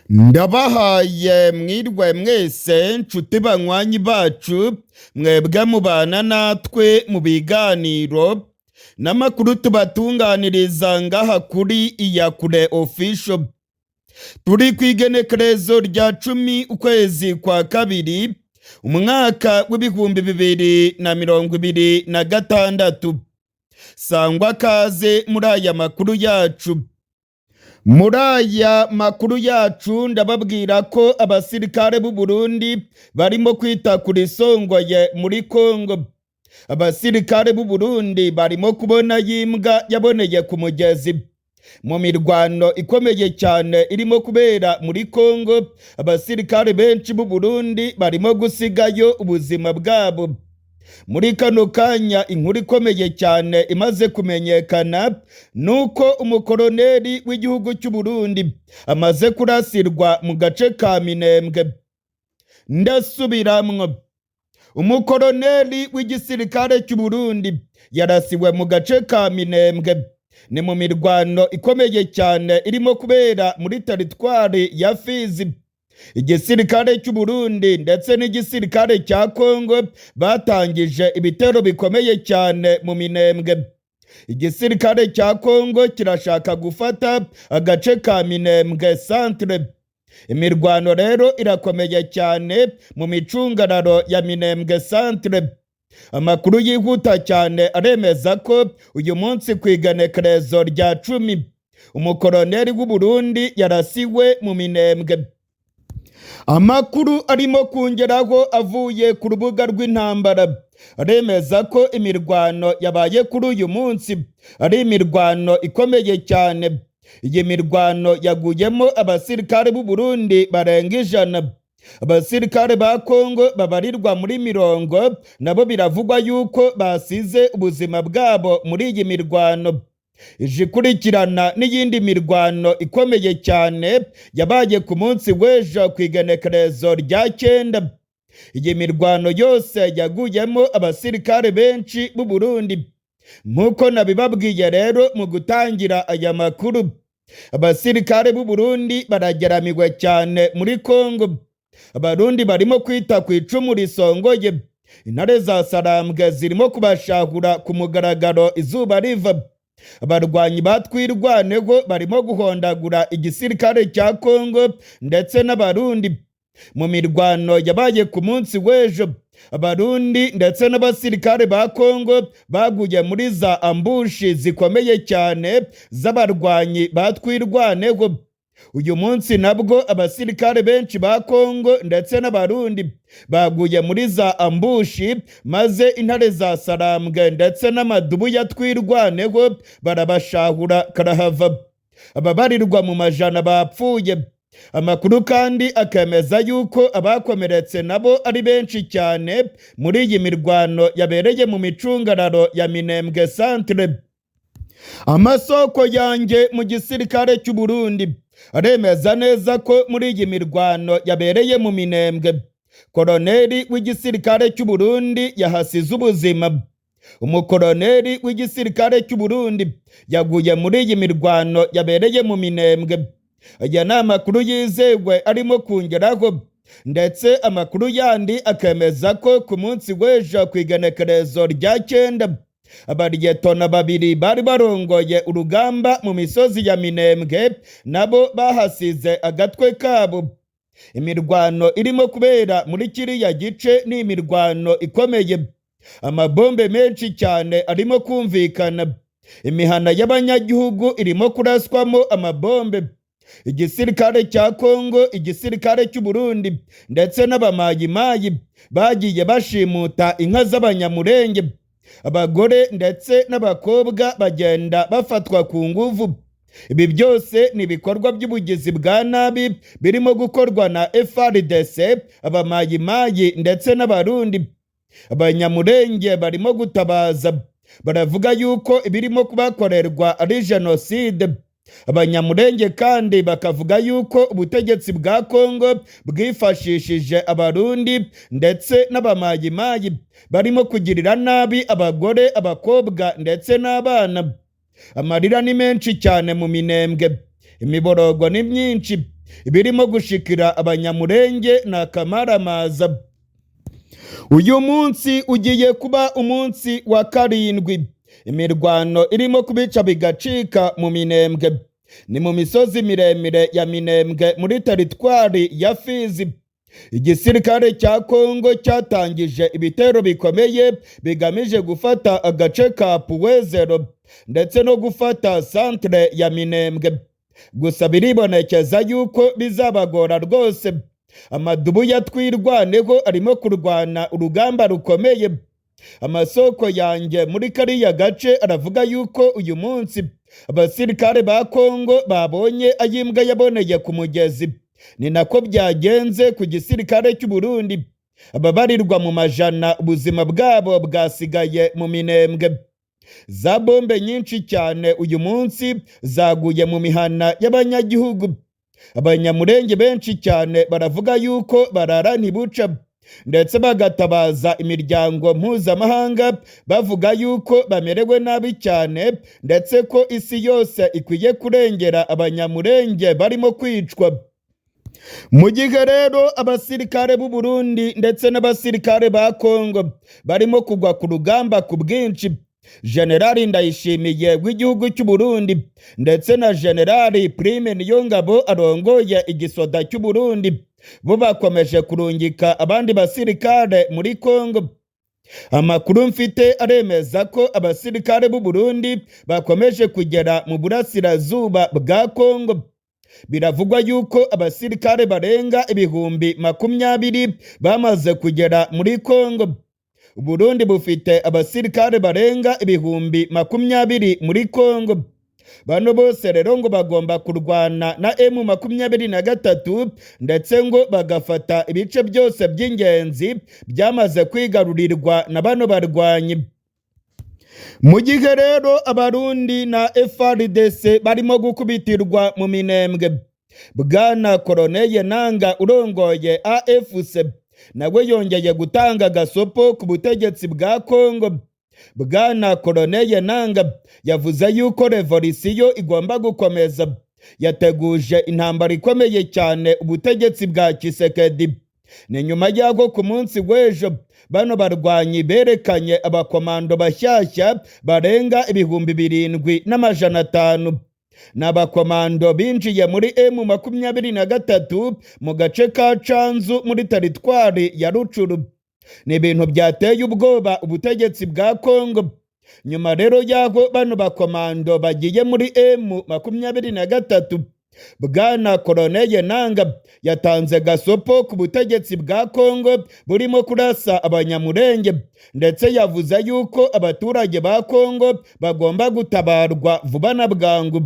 Ndabahaye mwirwe mwese nshuti banywanyi bacu mwebwe mubana natwe mu biganiro n'amakuru tubatunganiriza ngaha kuri Iyakure Official. Turi kw'igenekerezo rya 10 ukwezi kwa kabiri umwaka w'ibihumbi 2026. Sangwa kaze muri aya makuru yacu. Muri aya makuru yacu ndababwira ko abasirikare b'u Burundi barimo kwita kuri Songoye muri Kongo. Abasirikare b'u Burundi barimo kubona yimbwa yaboneye ku mugezi. Mu mirwano ikomeye cyane irimo kubera muri Kongo, abasirikare benshi b'u Burundi barimo gusigayo ubuzima bwabo. Muri kano kanya inkuru ikomeye cyane imaze kumenyekana nuko umukoloneli w'igihugu cy'u Burundi amaze kurasirwa mu gace ka Minembwe. Ndasubiramwo, umukoloneli w'igisirikare cy'u Burundi yarasiwe mu gace ka Minembwe. Ni mu mirwano ikomeye cyane irimo kubera muri teritwari ya Fizi. Igisirikare cy'u Burundi ndetse n'igisirikare cya Kongo batangije ibitero bikomeye cyane mu Minembwe. Igisirikare cya Kongo kirashaka gufata agace ka Minembwe centre. Imirwano rero irakomeye cyane mu micungararo ya Minembwe centre. Amakuru yihuta cyane aremeza ko uyu munsi kw'igenekerezo rya 10 umukoloneli w'u Burundi yarasiwe mu Minembwe. Amakuru arimo kongeraho avuye ku rubuga rw'intambara aremeza ko imirwano yabaye kuri uyu munsi ari imirwano ikomeye cyane. Iyi mirwano yaguyemo abasirikare b'u Burundi barenga 100. Abasirikare ba Kongo babarirwa muri 70 nabo biravugwa yuko basize ubuzima bwabo muri iyi mirwano. Ijikurikirana n'iyindi mirwano ikomeye cyane yabaye ku munsi w'ejo kw'igenekerezo rya 9. Iyi mirwano yose yaguyemo abasirikare benshi b'u Burundi. Nk'uko nabibabwiye rero mu gutangira aya makuru, abasirikare b'u Burundi barageramiwe cyane muri Kongo. Abarundi barimo kwita ku icumu risongoye. Intare za Sarambwe zirimo kubashahura ku mugaragaro izuba riva. Abarwanyi batwirwaneho barimo guhondagura igisirikare cya Kongo ndetse n'Abarundi. Mu mirwano yabaye ku munsi w'ejo, Abarundi ndetse n'abasirikare ba Kongo baguye muri za ambushi zikomeye cyane z'abarwanyi batwirwaneho. Uyu munsi nabwo abasirikare benshi ba Kongo ndetse n'Abarundi baguye muri za ambushi, maze intare za Sarambwe ndetse n'amadubu yatwirwaneho barabashahura karahava. Ababarirwa mu majana bapfuye. Amakuru kandi akemeza yuko abakomeretse nabo ari benshi cyane muri iyi mirwano yabereye mu micungararo ya Minembwe centre. Amasoko yanjye mu gisirikare cy'u Burundi aremeza neza ko muri iyi mirwano yabereye mu Minembwe, koloneli w'igisirikare cy'u Burundi yahasize ubuzima. Umukoloneli w'igisirikare cy'u Burundi yaguye muri iyi mirwano yabereye mu Minembwe. Aya ni amakuru yizewe arimo kongeraho, ndetse amakuru yandi akemeza ko ku munsi w'ejo kw'igenekerezo rya 9 abariyetona 2 bari barongoye urugamba mu misozi ya Minembwe nabo bahasize agatwe kabo. Imirwano irimo kubera muri kiriya gice ni imirwano ikomeye. Amabombe menshi cyane arimo kumvikana. Imihana y'abanyagihugu irimo kuraswamo amabombe. Igisirikare cya Kongo, igisirikare cy'u Burundi ndetse n'abamayimayi bagiye bashimuta inka z'abanyamurenge. Abagore ndetse n'abakobwa bagenda bafatwa ku nguvu. Ibi byose ni ibikorwa by'ubugizi bwa nabi birimo gukorwa na FARDC, abamayimayi ndetse n'Abarundi. Abanyamurenge barimo gutabaza, baravuga yuko ibirimo kubakorerwa ari jenoside. Abanyamurenge kandi bakavuga yuko ubutegetsi bwa Kongo bwifashishije Abarundi ndetse n'abamayimayi barimo kugirira nabi abagore, abakobwa ndetse n'abana. Amarira ni menshi cyane mu Minembwe. Imiborogo ni myinshi. birimo gushikira abanyamurenge na kamaramaza. Uyu munsi ugiye kuba umunsi wa 7 imirwano irimo kubica bigacika mu Minembwe. Ni mu misozi miremire ya Minembwe muri teritwari ya Fizi. Igisirikare cya Kongo cyatangije ibitero bikomeye bigamije gufata agace ka Puwezero ndetse no gufata centre ya Minembwe. Gusa biribonekeza yuko bizabagora rwose. Amadubu ya Twirwaneho arimo kurwana urugamba rukomeye. Amasoko yanjye muri kariya gace aravuga yuko uyu munsi abasirikare ba Kongo babonye ayimbwa yaboneye ku mugezi. Ni nako byagenze ku gisirikare cy'u Burundi. Ababarirwa mu majana ubuzima bwabo bwasigaye mu Minembwe. Za bombe nyinshi cyane uyu munsi zaguye mu mihana y'abanyagihugu. Abanyamurenge benshi cyane baravuga yuko barara ntibuca ndetse bagatabaza imiryango mpuzamahanga bavuga yuko bamerewe nabi cyane ndetse ko isi yose ikwiye kurengera abanyamurenge barimo kwicwa. Mu gihe rero abasirikare b'u Burundi ndetse n'abasirikare ba Kongo barimo kugwa ku rugamba ku bwinshi, Generali Ndayishimiye w'igihugu cy'u Burundi ndetse na Generali Prime Niyongabo arongoye igisoda cy'u Burundi bo bakomeje kurungika abandi basirikare muri Kongo. Amakuru mfite aremeza ko abasirikare b'u Burundi bakomeje kugera mu burasirazuba bwa Kongo. Biravugwa yuko abasirikare barenga 20,000 bamaze kugera muri Kongo. Burundi bufite abasirikare barenga 20,000 muri Kongo. Bano bose rero ngo bagomba kurwana na M23 ndetse ngo bagafata ibice byose by'ingenzi byamaze kwigarurirwa na bano barwanyi. Mu gihe rero abarundi na FARDC barimo gukubitirwa mu Minembwe, Bwana Colonel Nanga urongoye AFC nawe yongeye gutanga gasopo ku butegetsi bwa Kongo. Bwana Colonel Nanga yavuze yuko revolisiyo igomba gukomeza. Yateguje intambara ikomeye cyane ubutegetsi bwa Tshisekedi. Ni nyuma y'aho ku munsi w'ejo bano barwanyi berekanye abakomando bashyashya barenga 7,500. N'abakomando binjiye muri M23 mu gace ka Canzu muri teritwari ya Rucuru. Ni ibintu byateye ubwoba ubutegetsi bwa Kongo. Nyuma rero y'aho bano bakomando bagiye muri M23, Bwana Colonel Nanga yatanze gasopo ku butegetsi bwa Kongo burimo kurasa abanyamurenge ndetse yavuze yuko abaturage ba Kongo bagomba gutabarwa vuba na bwangu.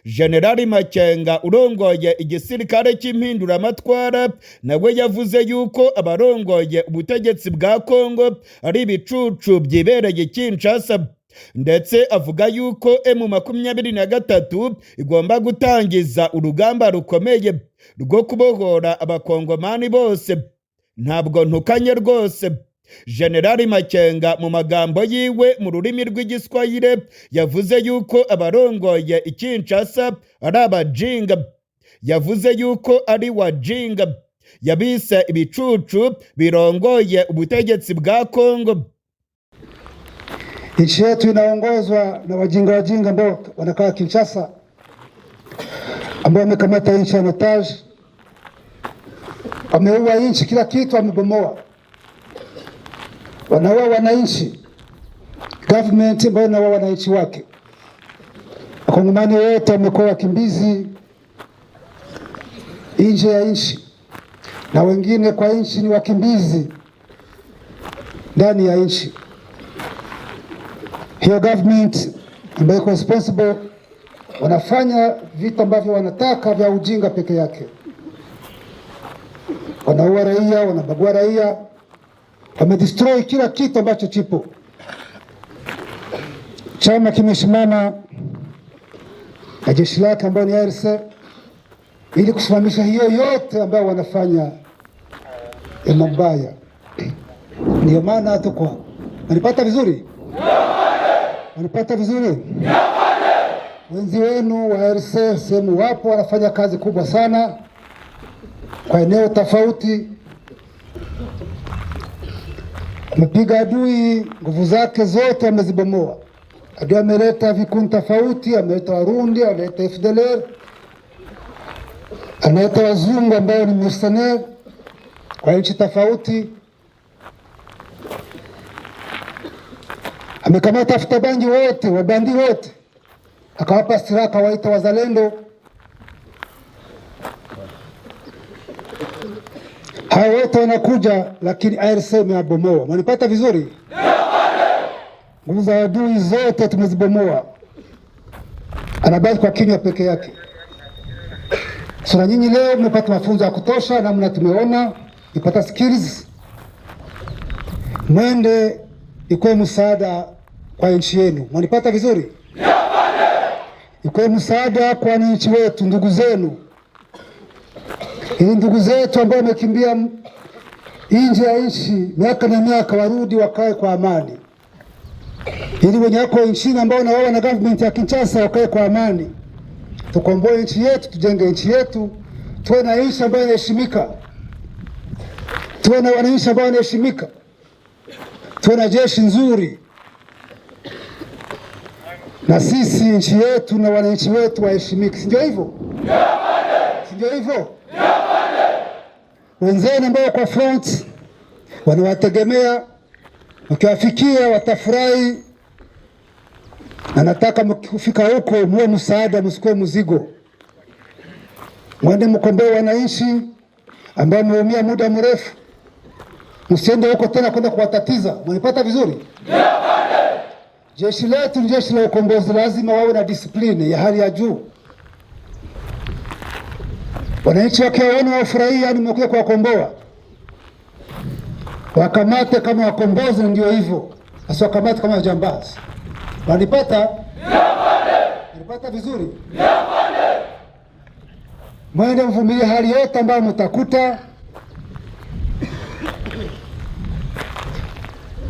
Generali Makenga urongoye igisirikare cy'impinduramatwara nawe yavuze yuko abarongoye ubutegetsi bwa Kongo ari ibicucu byibereye Kinshasa ndetse avuga yuko M23 igomba gutangiza urugamba rukomeye rwo kubohora abakongomani bose. Ntabwo ntukanye rwose. Generali Makenga mu magambo yiwe mu rurimi rw'igiswahili yavuze yuko abarongoye Kinshasa ari abajinga. Yavuze yuko ari wajinga. Yabise ibicucu birongoye ubutegetsi bwa Kongo. Nchi yetu inaongozwa na wajinga ambao wanakaa Kinshasa, ambao wamekamata nchi ya otage, wameua nchi, kila kitu wamebomoa, wanaua wananchi, government ambayo inaua wananchi wake. Wakongomani wote wamekuwa wakimbizi nje ya nchi, na wengine kwa nchi ni wakimbizi ndani ya nchi. Hiyo government ambayo iko responsible wanafanya vitu ambavyo wanataka vya ujinga peke yake. Wanaua raia, wanabagua raia, wamedestroy kila kitu ambacho chipo. Chama kimesimama na jeshi lake ambayo ni RC ili kusimamisha hiyo yote ambayo wanafanya ya mabaya. Ndio maana tuko. Unanipata vizuri? Unanipata vizuri? wenzi wenu wa RC sehemu wapo wanafanya kazi kubwa sana kwa eneo tofauti. Amepiga adui, nguvu zake zote amezibomoa. Adui ameleta vikundi tofauti, ameleta Warundi, ameleta FDLR, analeta wazungu ambao ni mercenaires kwa nchi tofauti. Amekamata afutabangi wote, wabandi wote, akawapa silaha, akawaita wazalendo. Hao wote wanakuja, lakini ARC imewabomoa. Mnanipata vizuri? Nguvu za adui zote tumezibomoa, anabaki kwa kinywa peke yake. Sasa nyinyi leo mmepata mafunzo ya kutosha, namna tumeona ipata skills, mwende ikuwe msaada kwa nchi yenu. Mnanipata vizuri? Ikuwe msaada kwa nchi wetu, ndugu zenu, ili ndugu zetu ambao wamekimbia nje ya nchi miaka na miaka warudi wakae kwa amani, ili wenye wako nchini ambao na wao na government ya Kinshasa wakae kwa amani. Tukomboe nchi yetu, tujenge nchi yetu, tuwe na nchi ambayo inaheshimika, tuwe na wananchi ambao wanaheshimika, tuwe na jeshi nzuri, na sisi nchi yetu na wananchi wetu waheshimike. Si ndio hivyo? Si ndio hivyo? Wenzenu ambao kwa front wanawategemea, mkiwafikia watafurahi, na nataka mkifika huko muwe msaada, msikuwe mzigo. Mwende mkomboe wananchi ambao wameumia muda mrefu, msiende huko tena kwenda kuwatatiza. Mnipata vizuri? Jeshi letu ni jeshi la ukombozi, lazima wawe na discipline ya hali ya juu. Wananchi wakiwaona wafurahia, yani mmekuja kuwakomboa, wakamate kama wakombozi. Ndio hivyo, asiwakamate kama jambazi. Wanipata? Wanipata vizuri? Mwende mvumilie hali yote ambayo mtakuta,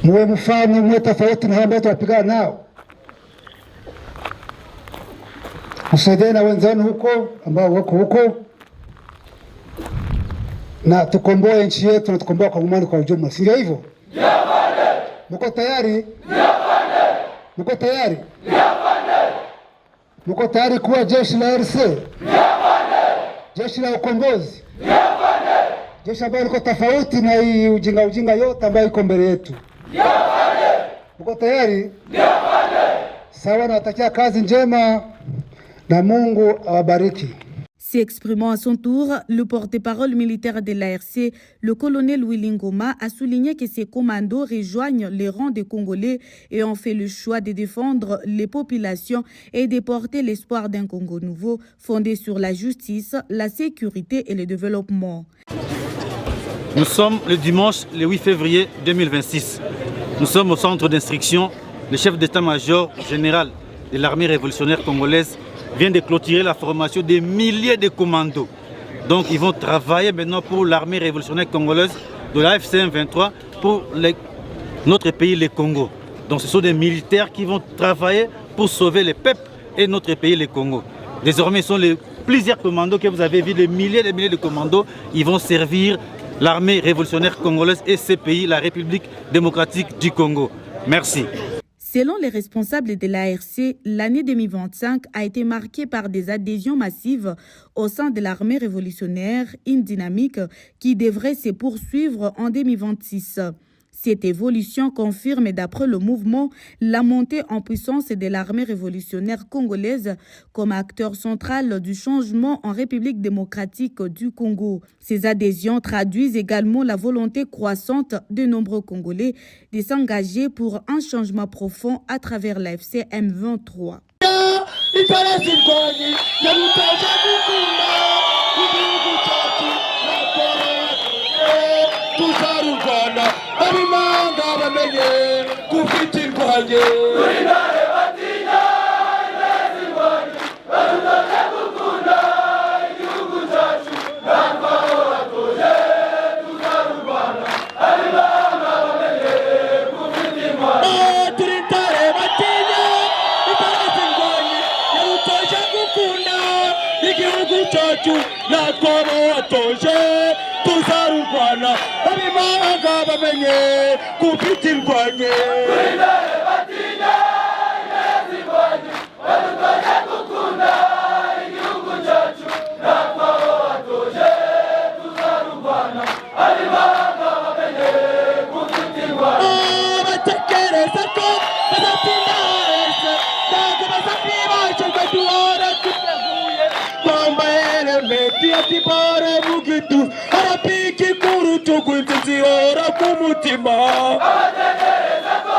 muwe mfano, muwe tofauti na hao ambao tunapigana nao. Msaidie na wenzenu huko ambao wako huko, na tukomboe nchi yetu na tukomboe kwa amani kwa ujumla. Si ndio hivyo? Mko tayari? Mko tayari? Mko tayari kuwa jeshi la RC? Jeshi la ukombozi? Jeshi ambalo liko tofauti na hii ujinga yote ambayo iko mbele yetu. Mko tayari? Sawa, nawatakia kazi njema na Mungu awabariki. S'exprimant à son tour, le porte-parole militaire de l'ARC, le colonel Willy Ngoma, a souligné que ces commandos rejoignent les rangs des Congolais et ont fait le choix de défendre les populations et de porter l'espoir d'un Congo nouveau fondé sur la justice, la sécurité et le développement. Nous sommes le dimanche, le 8 février 2026. Nous sommes au centre d'instruction. Le chef d'état-major général de l'armée révolutionnaire congolaise vient de clôturer la formation des milliers de commandos. Donc ils vont travailler maintenant pour l'armée révolutionnaire congolaise de la FCM 23 pour notre pays, le Congo. Donc ce sont des militaires qui vont travailler pour sauver le peuple et notre pays, le Congo. Désormais, ce sont plusieurs commandos que vous avez vus, des milliers de commandos. Ils vont servir l'armée révolutionnaire congolaise et ce pays, la République démocratique du Congo. Merci. Selon les responsables de l'ARC, l'année 2025 a été marquée par des adhésions massives au sein de l'armée révolutionnaire, une dynamique qui devrait se poursuivre en 2026. Cette évolution confirme, d'après le mouvement, la montée en puissance de l'armée révolutionnaire congolaise comme acteur central du changement en République démocratique du Congo. Ces adhésions traduisent également la volonté croissante de nombreux Congolais de s'engager pour un changement profond à travers la FCM 23. Turintare batinya, itarasi ngoni, igihugu cyacu natwe abo watoje tuzarurwana ab'imahanga bamenye kubitirwanye Tibare mugitu arapiki kurutu kwintizi ora kumutima abategereza ko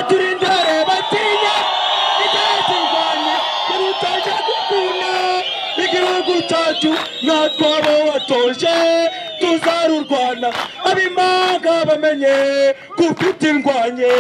turindare batinya itazinganye kurutaje gukuna igihugu cyacu natwe abo watoje tuzarurwana ab'imahanga bamenye kubitirwanye